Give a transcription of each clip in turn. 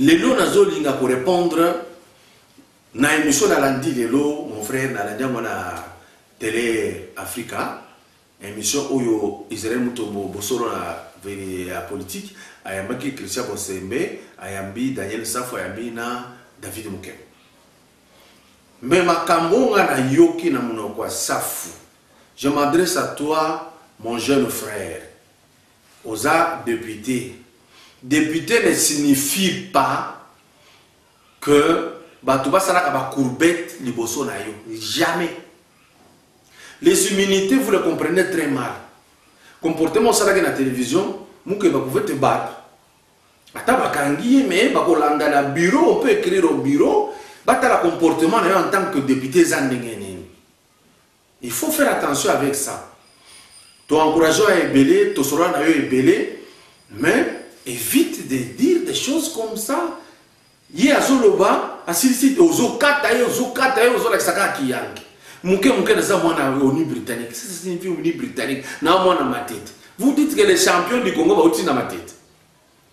Lelo nazo linga pour répondre na émission na landi lelo mon frère na landi mona télé Africa émission oyo Israël Mutombo bosoro na la politique ayambaki Christian Bosembe ayambi Daniel Safo ayambi na David Mukem. Mais makambo nga na yoki na monoko Safu. Je m'adresse à toi mon jeune frère. Oza député. Député ne signifie pas que Batouba Salaka ba courbette liboso na yo. Jamais. Les immunités, vous le comprenez très mal. Comportement Salaka na télévision, mouke ba pouvez te battre. Ata bakangi mais ba kolanda na bureau, on peut écrire au bureau, battre le comportement en tant que député zandengeni. Il faut faire attention avec ça. Ton encouragement est belé, ton soran est belé, mais évite de dire des choses comme ça. Yé azoloba, asili ozo kataye, ozo la saka kiyang. Mouke na sa mwana ONU britannique. Ça signifie ONU britannique. Na mwana ma tête. Vous dites que les champions du Congo va aussi dans ma tête.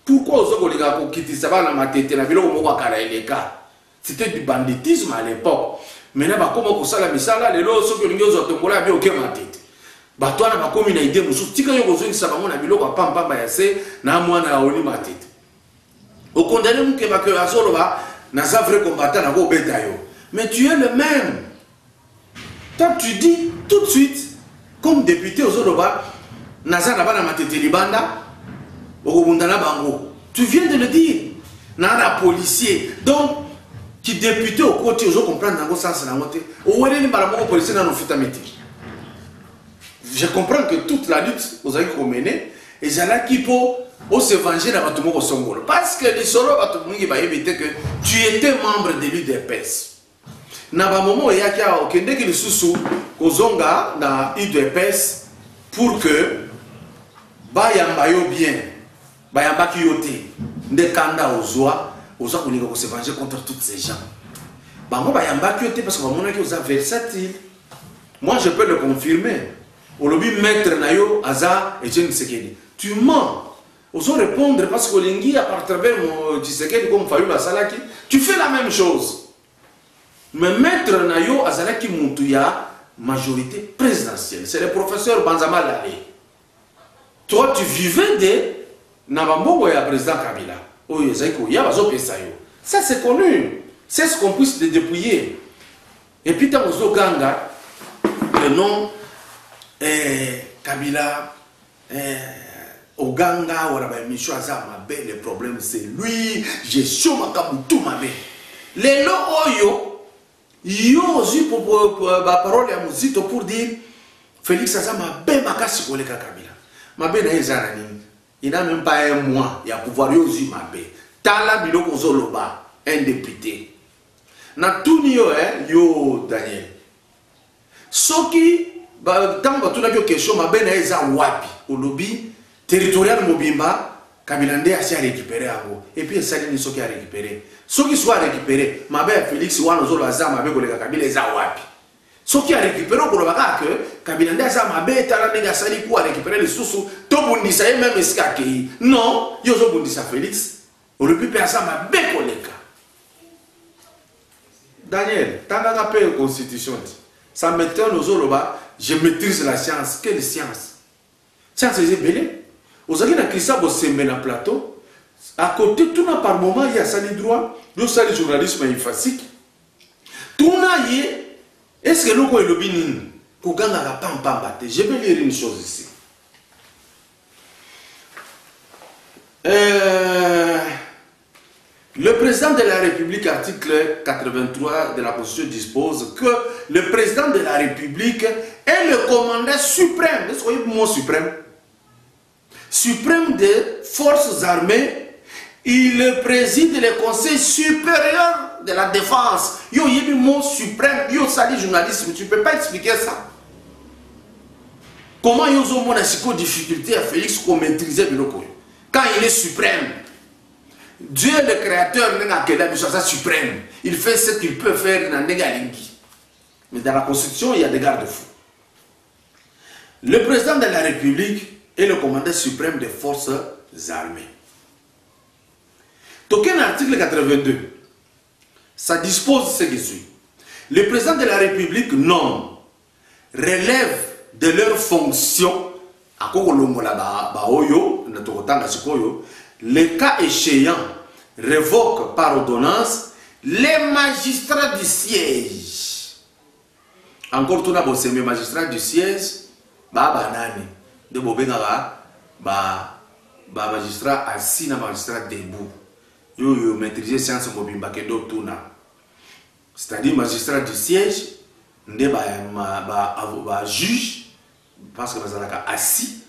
Pourquoi ozo kolinga ko kitisa ba na ma tête na biloko moko akara eleka. C'était du banditisme à l'époque. Maintenant ba koma ko sala misala lelo so ko lingo zo tombola bi oke ma tête. Batwana ba komi na idée musu tika yo ko zo ngisa bango na biloko pamba ya se na mwana ONU ma tête. Au condamné mouke ba ke azoloba na za vrai combattant na ko beta yo. Mais tu es le même. Toi tu dis tout de suite comme député aux Oroba naza na bana matete libanda okobundana bango. Tu viens de le dire. Nana policier. Donc qui député au côté aux comprendre dans sens na moté. Owele ni bala policier na no futamete. Je comprends que toute la lutte aux aïe mener et jala qui pour au se venger na batumo ko songolo parce que les solo batumo ngi ba éviter que tu étais membre de l'UDPS. Na ba moment ya kia okende ki lisusu kozonga na UDPS pour que bayamba yo bien bayamba ki yote nde kanda ozwa kolinga ko se venger contre tous ces gens. Bango bayamba ki yote parce que ba mona ki oza versatile. Moi je peux le confirmer. Au lobby maître na yo aza Etienne Tshisekedi. Tu mens. Ozo répondre parce que lingi à travers mon Tshisekedi comme Fayulu Salaki, tu fais la même chose. Mais maître Nayo Azalaki Moutouya, majorité présidentielle. C'est le professeur Banzama Lale. Toi, tu vivais de Nabambo et le président Kabila. Oh, ça, c'est connu. C'est ce qu'on puisse te dépouiller. Et puis, tu as Ganga, le nom Kabila, Oganga, le problème, c'est lui. J'ai chaud, ma tout ma belle. Les lots Oyo. Yo aussi pour la parole à Mouzito pour dire Félix Aza m'a bien makasi koleka Kabila. Ma bien na ezarani. Il n'a même pas un mois. Il y a pouvoir yo aussi ma bien. Tala biloko zoloba un député. Na tout yo yo Daniel. Soki tant que tout na question ma bien na eza wapi au lobby territorial Mobimba Kabila nde a récupéré abo et puis ça ni soki a récupéré. Ce qui soit récupéré, ma belle Félix Ouanozolo Azam avec le Kabila est Zawapi. Ce qui a récupéré pour le bac que Kabila Azam a bête à la négasali pour récupérer les sous-sous, Tobundisa et même Escaki. Non, Yozo Bundisa Félix, on le peut faire ça ma belle collègue. Daniel, t'as un appel aux constitutions. Ça m'étonne aux Oloba, je maîtrise la science. Quelle science? Science est belée. Aux Agina Christa Bosembe na plateau. À côté, tout n'a par moment, il y a ça les droits, il y a le journalisme effacique. Tout n'a y est-ce que l'on est le binin? Je vais lire une chose ici. Le président de la République, article 83 de la Constitution, dispose que le président de la République est le commandant suprême. Est-ce que vous voyez le mot suprême? Suprême des forces armées. Il préside le conseil supérieur de la défense. Yo, il y a le mot suprême. Yo, ça dit journalisme. Tu ne peux pas expliquer ça. Comment yo zo mona siko difficulté à Félix qu'on maîtrisait biloko. Quand il est suprême. Dieu le créateur n'a qu'à ça suprême. Il fait ce qu'il peut faire dans Negalingi. Mais dans la Constitution, il y a des garde-fous. Le président de la République est le commandant suprême des forces armées. Token article 82, ça dispose ce qui suit. Le président de la République nomme, relève de leurs fonctions, le cas échéant, révoque par ordonnance les magistrats du siège. Encore tout d'abord, c'est les magistrats du siège, de magistrat assis, magistrat debout. Yo maîtriser science mobimba kendo tuna. C'est-à-dire magistrat du siège, juge, parce que assis,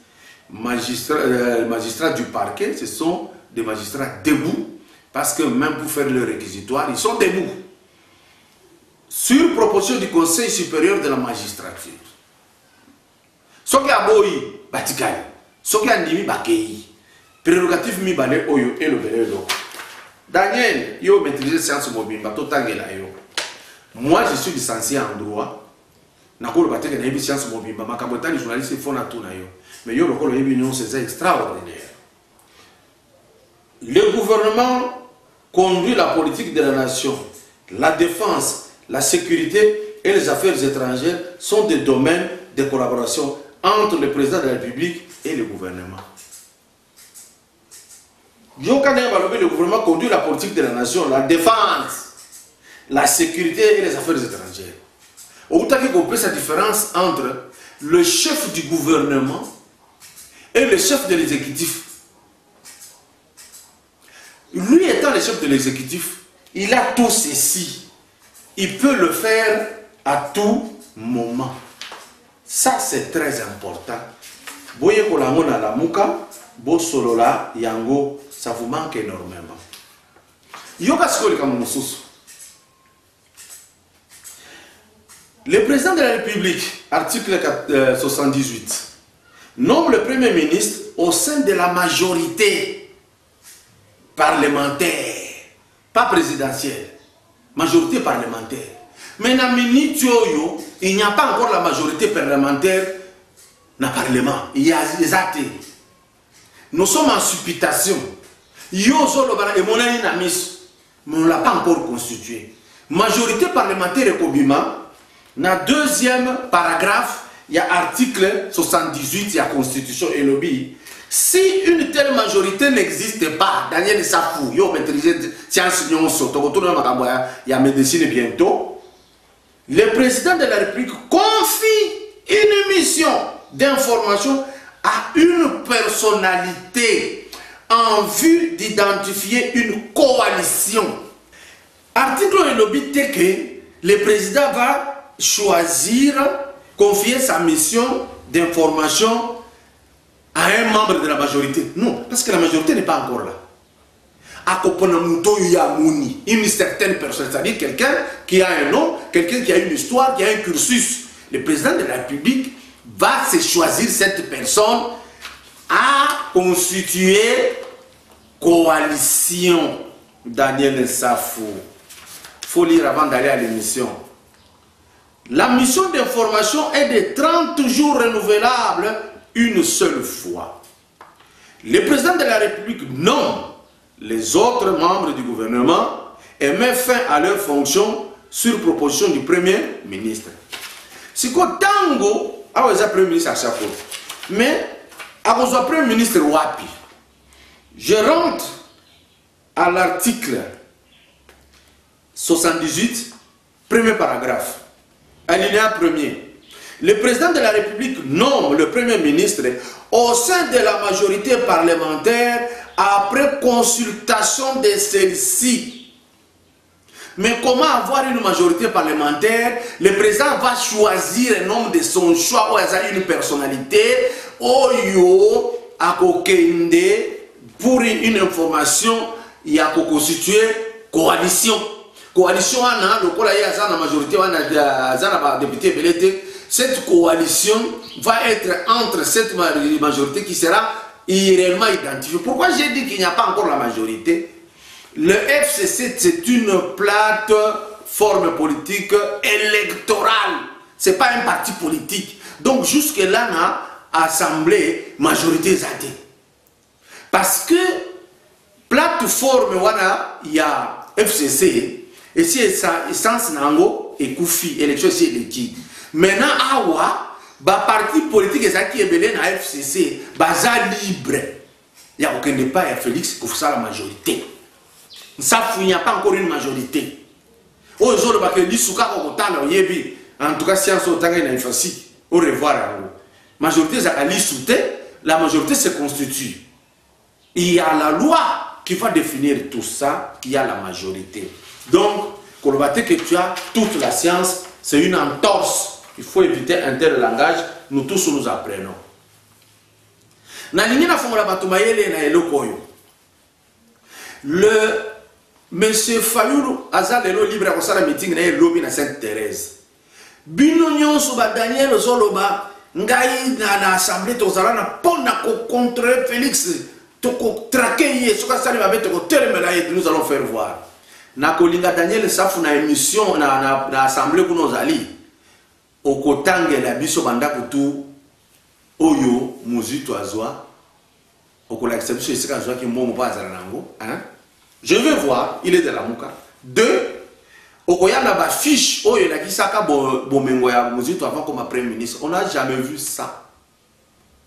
magistrats du parquet, ce sont des magistrats debout, parce que même pour faire le réquisitoire, ils sont debout. Sur proposition du Conseil supérieur de la magistrature. Ce qui a boyi, batikali. Ce qui a nimi bakei. Prérogative mi balé oyo et le belelo. Daniel, yo maîtrisé science mobimba, totangela yo. Moi, je suis licencié en droit. Nakolo bateke na yebi science mobimba, makabota les journalistes font na tout na yo. Mais yo lokolo yebi non, c'est extraordinaire. Le gouvernement conduit la politique de la nation. La défense, la sécurité et les affaires étrangères sont des domaines de collaboration entre le président de la République et le gouvernement. Le gouvernement conduit la politique de la nation, la défense, la sécurité et les affaires étrangères. Vous avez compris cette différence entre le chef du gouvernement et le chef de l'exécutif. Lui étant le chef de l'exécutif, il a tout ceci. Il peut le faire à tout moment. Ça, c'est très important. Boye kolango na la muka, bo solola yango, ça vous manque énormément. Yoga skoli comme le président de la République, article 78, nomme le Premier ministre au sein de la majorité parlementaire, pas présidentielle, majorité parlementaire. Mais dans minute il n'y a pas encore la majorité parlementaire dans le Parlement. Il y a des athées. Nous sommes en supputation. Mais on ne l'a pas encore constitué. Majorité parlementaire et Kobima, dans le deuxième paragraphe, il y a article 78, il y a Constitution et lobby. Si une telle majorité n'existe pas, Daniel Safou, yo maîtrisé science il y a médecine bientôt, le président de la République confie une mission d'information à une personnalité en vue d'identifier une coalition. Article et lobby que le président va choisir, confier sa mission d'information à un membre de la majorité. Non, parce que la majorité n'est pas encore là. Une certaine personne, c'est-à-dire quelqu'un qui a un nom, quelqu'un qui a une histoire, qui a un cursus. Le président de la République va se choisir cette personne à constituer coalition. Daniel Safou. Il faut lire avant d'aller à l'émission. La mission d'information est de 30 jours renouvelable une seule fois. Le président de la République nomme les autres membres du gouvernement et met fin à leurs fonctions sur proposition du Premier ministre. C'est quoi Tango a un Premier ministre à chaque fois. Mais à un Premier ministre Wapi, je rentre à l'article 78, premier paragraphe, alinéa premier. Le président de la République nomme le Premier ministre au sein de la majorité parlementaire après consultation de celle-ci. Mais comment avoir une majorité parlementaire? Le président va choisir un homme de son choix ou une personnalité Oyo a pour une information, il a constitué coalition. Coalition la majorité député Belete. Cette coalition va être entre cette majorité qui sera irréellement identifiée. Pourquoi j'ai dit qu'il n'y a pas encore la majorité? Le FCC, c'est une plateforme politique électorale. Ce n'est pas un parti politique. Donc jusque-là, on a assemblée majorité zadée. Parce que plateforme wana ya FCC et si ça essence nango et koufi élection c'est l'équipe maintenant awa ba parti politique ezaki ebele na FCC baza libre ya okende pas ya Félix pour la majorité ça il n'y a pas encore une majorité aujourd'hui ba ke lisuka ko tala yebi en tout cas science otanga na infasi au revoir majorité za lisuté la majorité se constitue. Il y a la loi qui va définir tout ça, il y a la majorité. Donc, Kolobaté que tu as toute la science, c'est une entorse. Il faut éviter un tel langage, nous tous nous apprenons. Le monsieur Fayoulou Azalelo libre à la meeting na lobby na Sainte-Thérèse. Binonyon Souba Daniel Zoloba ngai na assemblée tozala na pona ko contre Félix to ko traquer soka sali ba beto ko telemela et nous allons faire voir na kolinga Daniel safu na émission na assemblée kuno zali okotangela biso banda kutu oyo muzito azwa okola exception isika azwa ki momo pa azala nango hein je vais voir il est de la muka 2 okoyana ba fiche oyo la kisaka bomengo ya muzito avant comme premier ministre on n'a jamais vu ça.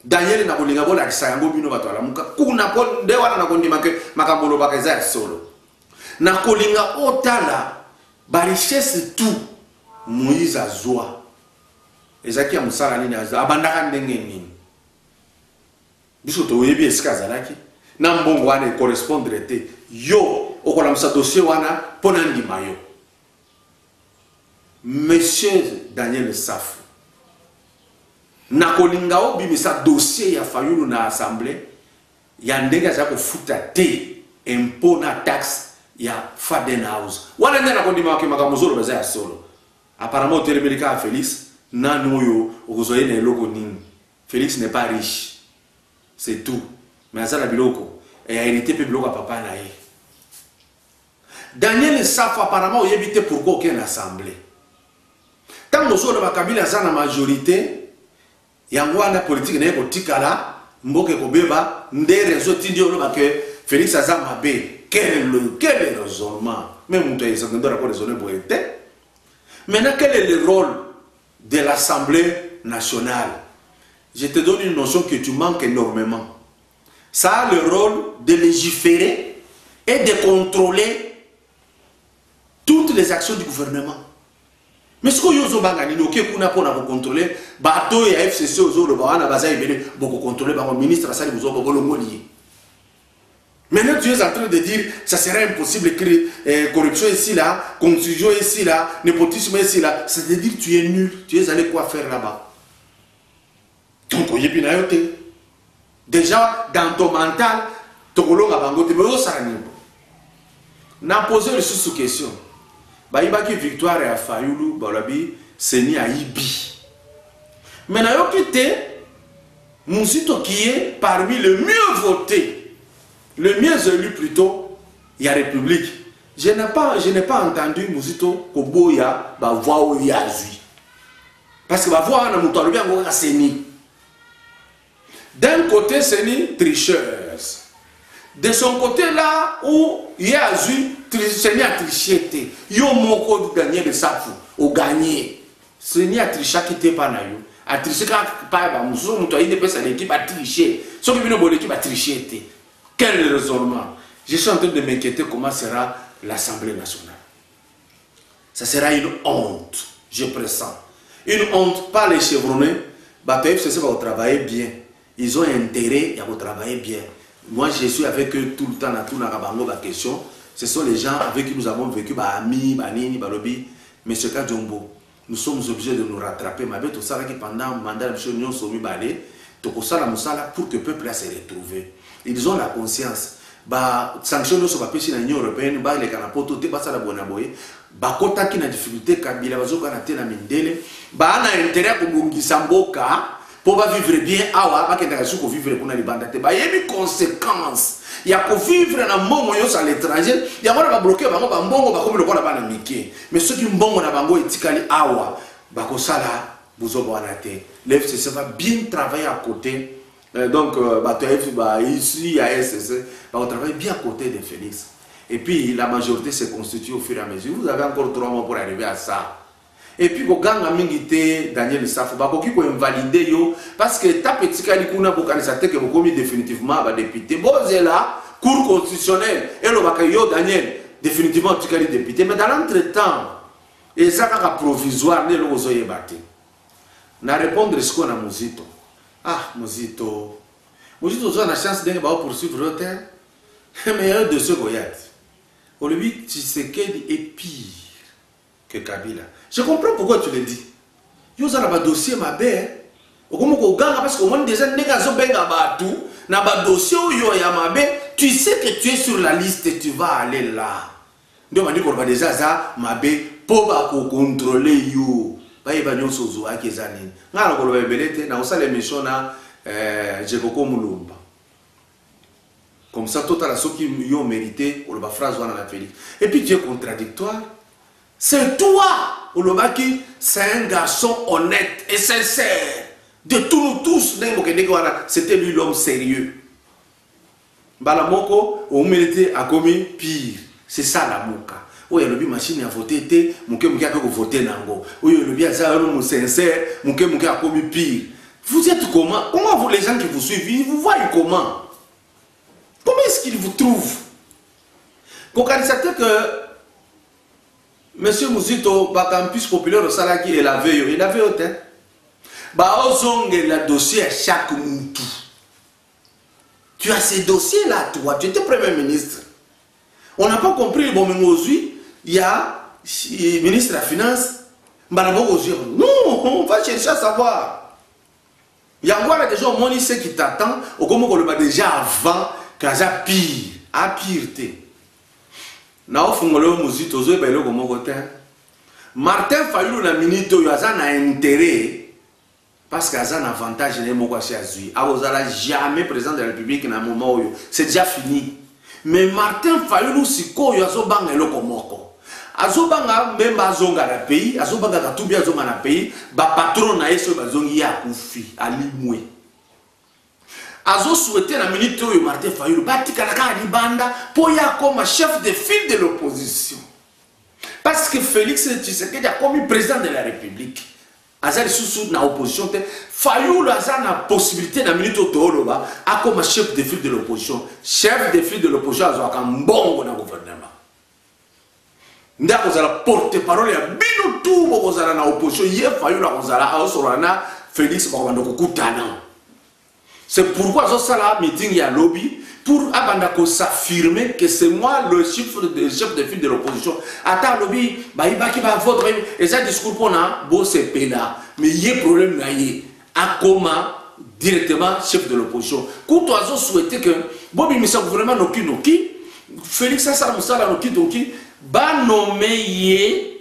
Daniel na kolinga bola kisango bino bato ala muka kuna ko nde wana na kondima ke makambolo bakeza solo na kolinga otala ba richesse tout Moïse azwa ezaki ya musala nini azwa abandaka ndenge nini biso to yebi eskaza laki na mbongo wana correspondre te yo okola musa dossier wana pona ndima yo. Monsieur Daniel Saf na kolinga obimisa dossier ya Fayoulou na assemblée ya ndenge za ko futa te impôt na taxe ya Faden House wana ndena kondima ke makamozolo baza ya solo apparemment telemilika à Félix na noyo okozoye na eloko nini. Félix n'est pas riche c'est tout mais azala biloko et a hérité pe biloko papa na ye. Daniel Saf apparemment oyebite pourquoi aucune assemblée. Tant que nous sommes dans la majorité, il y a une politique qui est là, mboke kobeba, ndé réseau tindio que Félix Azamabe, quel est le raisonnement? Même si vous avez raisonné pour être. Maintenant, quel est le rôle de l'Assemblée nationale? Je te donne une notion que tu manques énormément. Ça a le rôle de légiférer et de contrôler toutes les actions du gouvernement. Mais ce que vous avez dit, vous avez contrôler, bateau et FCC, vous avez contrôler, le ministre vous avez maintenant, tu es en train de dire ça serait impossible que corruption ici, là, confusion ici, là, népotisme ici, là. C'est-à-dire que tu es nul, tu es allé quoi faire là-bas. Donc, déjà, dans ton mental, tu as posé le sous-question. Baïbaki victoire à Fayoulou, Balabi, c'est ni à Ibi. Mais n'a pas quitté, Mousito qui est parmi les mieux votés, le mieux élu plutôt, il y a République. Je n'ai pas entendu Mousito Koboya, bah voix où il y a Zui. Parce que bah voix on a monté bien on a Seni. D'un côté Seni tricheuse. De son côté là où il y a Zui. Seigneur a triché. Yo moko Daniel Safu au gagné. Seigneur a triché qui t'est pas na yo. A triché quand pas ba muso muto ide pesa l'équipe a triché. Ce qui vient de l'équipe a triché. Quel raisonnement? Je suis en train de m'inquiéter comment sera l'Assemblée nationale. Ça sera une honte, je pressens. Une honte, pas les chevronnés. Bah PFCC va travailler bien. Ils ont intérêt à travailler bien. Moi je suis avec eux tout le temps dans tout la question. Ce sont les gens avec qui nous avons vécu, amis, Banini, Balobi, M. Kadjombo. Nous sommes obligés de nous rattraper. Mais tout ça, pendant le mandat de M. Nyon Somi Balé, pour que le peuple se retrouve. Ils ont la conscience. Sanctions sur la péché de l'Union européenne, les canapotes, tout ça, la bonne aboye. Kota qui n'a difficulté, Kabila, Bazoka, Natena Mindele, a intérêt pour Mungisamboka, pour vivre bien, Awa, pour vivre pour les bandates. Il y a des conséquences. Il y a que vivre dans le monde à l'étranger, il y a des bloqués, il y a des bloqués, mais ceux qui sont dans le monde, awa, bakosala, bozoboanate. L'FCC va bien travailler à côté Donc, ici, à SSC, on travaille bien à côté de Félix. Et puis, la majorité se constitue au fur et à mesure. Vous avez encore 3 mois pour arriver à ça. Et puis, quand Mingité, Daniel Safo, il faut invalider, parce que ta petite calicuna pour que vous commis définitivement à député. Bon, c'est là, cour constitutionnelle, et le Bakayo, Daniel, définitivement, tu es député. Mais dans l'entretemps, et ça, provisoire, ne l'osoye batté. Na répondre ce qu'on a Mozito. Ah, Mozito. Mozito, tu as la chance de poursuivre le terre. Mais un de ceux qui ont dit, Tshisekedi est pire que Kabila. Je comprends pourquoi tu le dis. Yo avez un dossier ma belle. Parce que moi déjà un dossier tu sais que tu es sur la liste et tu vas aller là. Donc on dit qu'on va déjà ça ma belle pour contrôler you. Ba yeba nyonso zo akezani. Ngala ko lobe belete na osala émission na Jekoko Mulumba. Comme ça, tout à la ceux qui ont mérité, on va phrase la Félix. Et puis tu es contradictoire. C'est toi, Olobaki, c'est un garçon honnête et sincère. De tous nous tous, c'était lui l'homme sérieux. Balamoko, on mérité à commis pire. C'est ça la mouka. Oui, le machine a voté, mouké a voté nango. Oui, le bien ça, un sincère, mouké a commis pire. Vous êtes comment? Comment vous, les gens qui vous suivent, ils vous voient comment? Comment est-ce qu'ils vous trouvent? Quand on sait que M. Mouzito, le campus populaire au Salaki, il avait autant. Il a dossier à chaque moutou. Tu as ces dossiers-là, toi. Tu étais Premier ministre. On n'a pas compris, bon, mais aujourd'hui, il y a le ministre de la Finance. Non, on va chercher à savoir. Il y a encore des gens, moi, qui t'attend, au comment on le déjà avant. Kaza pire, à pireté. Na ofungolo muzito zo ebelo comme côté. Martin Fayulu na minute yo azana intérêt parce qu'azana un avantage ne moko chez azui. Abozala jamais président de la République na moment yo. C'est déjà fini. Mais Martin Fayulu siko yo azobanga eloko moko. Azobanga même bazonga na pays, azobanga katubi azonga na pays, ba patron na yeso bazongi ya kufi alimwe. Azo souhaité la minute où Martin Fayulu batikalaka libanda pour y comme chef de file de l'opposition. Parce que Félix Tshisekedi a comme président de la République. Azali sous na opposition Fayulu a la possibilité na minute où a comme chef de file de l'opposition. Chef de file de l'opposition a comme bon na gouvernement. Ndako za la porte-parole ya bino tout bo za na opposition ye Fayulu a kozala a sorana Félix ba kutana. C'est pourquoi ça là meeting ya lobby pour abandako s'affirmer que c'est moi le chef de file de l'opposition. Attends lobby ba ibaki ba vote et ça discours qu'on a beau c'est pena mais il y a problème là y a comment directement chef de l'opposition. Quand tu as souhaité que Bobi Missa gouvernement noki Félix Assala Moussala noki ba nommé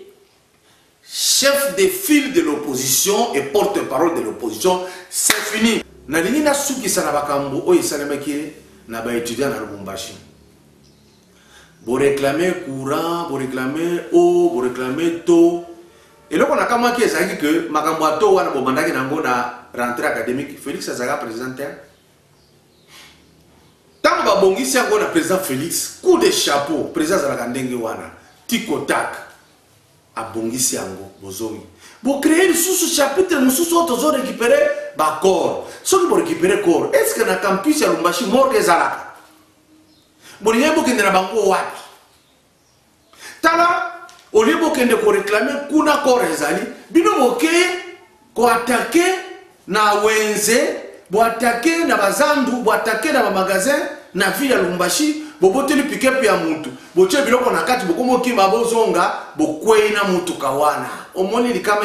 chef de file de l'opposition et porte-parole de l'opposition, c'est fini. Nalingi na suki sana bakambo oyo salemaki na ba étudiant na Lubumbashi. Bo réclamer courant, bo réclamer eau, bo réclamer taux. Et là on a kamaki ezaki que makambo ato wana bo mandaki nango na rentrée académique Félix Azaka président. Tant ba bongisi yango na président Félix, coup de chapeau, président Azaka ndenge wana. Tiko tak a bongisi yango bozongi. Pour créer le sous-chapitre, nous sous-autres récupérer le corps. Ce qui pour récupérer le corps, est-ce que dans le campus, il y a un machine mort des alaka? Bon, il y a beaucoup de bango wapi. Tala, au lieu de réclamer kuna corps ezali, bino boke ko attaquer na wenze, bo attaquer na bazandu, bo attaquer na magasin, na ville ya Lubumbashi, bo boteli pick-up ya mutu. Bo tche biloko na kati bo komo ki mabozonga, bo kwei na mutu kawana. Au moins, il y a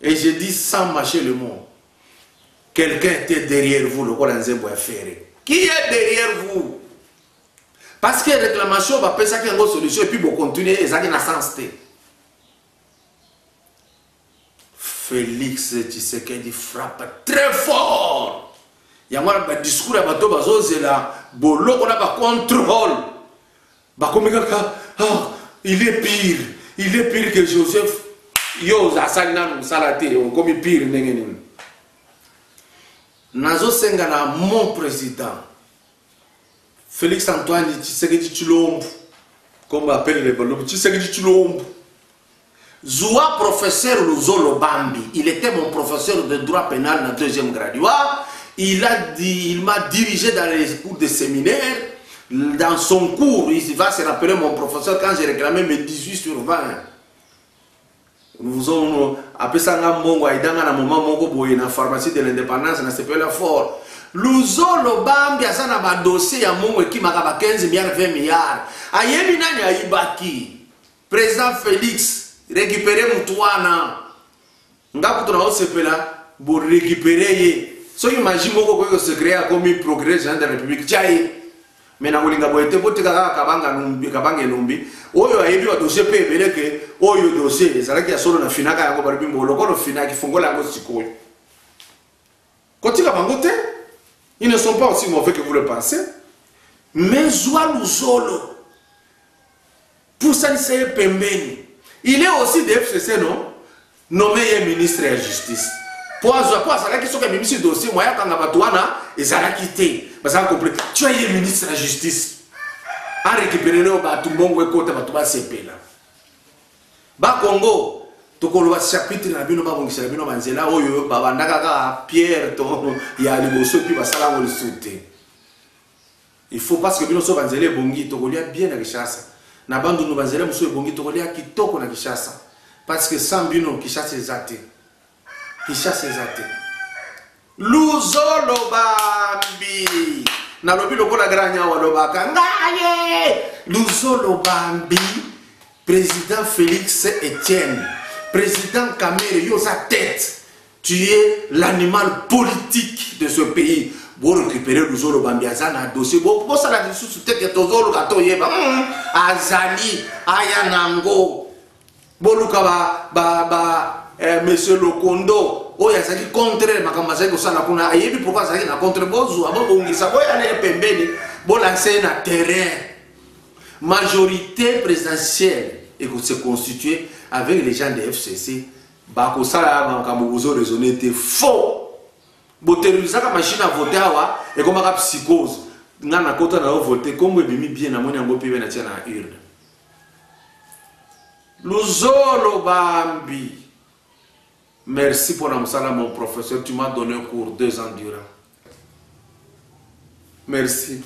et je dis sans mâcher le mot. Quelqu'un était derrière vous, le qui est derrière vous? Parce que la réclamation va penser qu'il y a une solution et puis vous continuez et ça n'a sens. Félix Tshisekedi frappe très fort. Il y a un discours à bateau, on a un contrôle. Il est pire. Il est pire que Joseph. Yo, Salina, Salate, on comme pire. nazo senga na mon président Félix Antoine Tshisekedi Tshilombo, comme on appelle les Balobes, Tshisekedi Tshilombo. Zoua professeur Luzolo Bambi, il était mon professeur de droit pénal dans 2e graduat. Il m'a dirigé dans les cours de séminaire. Dans son cours, il va se rappeler mon professeur quand j'ai réclamé mes 18 sur 20. Nous avons appelé ça un moment dans la pharmacie de l'indépendance, dans ce pays-là fort. Luzolo Bambi a un dossier à mon qui m'a 15 milliards, 20 milliards. Ayemi nani aibaki. Président Félix, récupérer Moutouana. Ngaputo na osepela, pour récupérer. So imagine que se crée comme un progrès de la République. Tchaï. Mais na kolinga boete bote kaka kabanga numbi. Oyo ayebi wa dossier pe beleke. Oyo dossier ezalaki ya solo na finaka yango bari bimbo lokolo finaki fongola yango sikoyo. Kotika bango te. Ils ne sont pas aussi mauvais que vous le pensez. Mais Zoua Luzolo, pour ça, c'est Pembeni. Il est aussi de FCC, non? Nommé ministre de la Justice. Pour ça, la question que le ministre dossier, moi, quand on a et ça l'a quitté. Parce qu'on comprend. Tu es ministre de la Justice. En récupérant tout le monde, tout le monde, CP là. Ba Congo. Tokolo chapitre na bino babongisa bino banzela oyo babandaka Pierre to ya liboso puis basala ngol souté. Il faut parce que bino so banzela bongi tokolia bien na Kishasa. Na bandu no banzela muso bongi tokolia kitoko na Kishasa. Parce que sans bino Kishasa ezate. Kishasa ezate. Luzolo Bambi. Na lobi lokola granya wa lobaka ngaye. Luzolo Bambi. Président Félix Etienne. Président Kamere, yo sa tête. Tu es l'animal politique de ce pays. Pour récupérer Luzolo Bambi Azana dossier. Bon, ça la dit sous tête que Tozolo Gato Yeba. Azali, Ayanango. Boluka Monsieur Lokondo. Oh, ya saki contre makamasa ko sala kuna. Ayebi pourquoi ça na contre bozu. Abo ngisa boya ne pembeni. Bo lancer na terrain. Majorité présidentielle et qu'on se constituer avec les gens de FCC, bako sala makamuzo raisonner était faux. Boteluza ka machine à voter awa et comme ka psychose. Ngana kota na voter comme bimi bien na moni ngo pibe na tia na urne. Luzolo Bambi. Merci pour la mon professeur, tu m'as donné un cours 2 ans durant. Merci.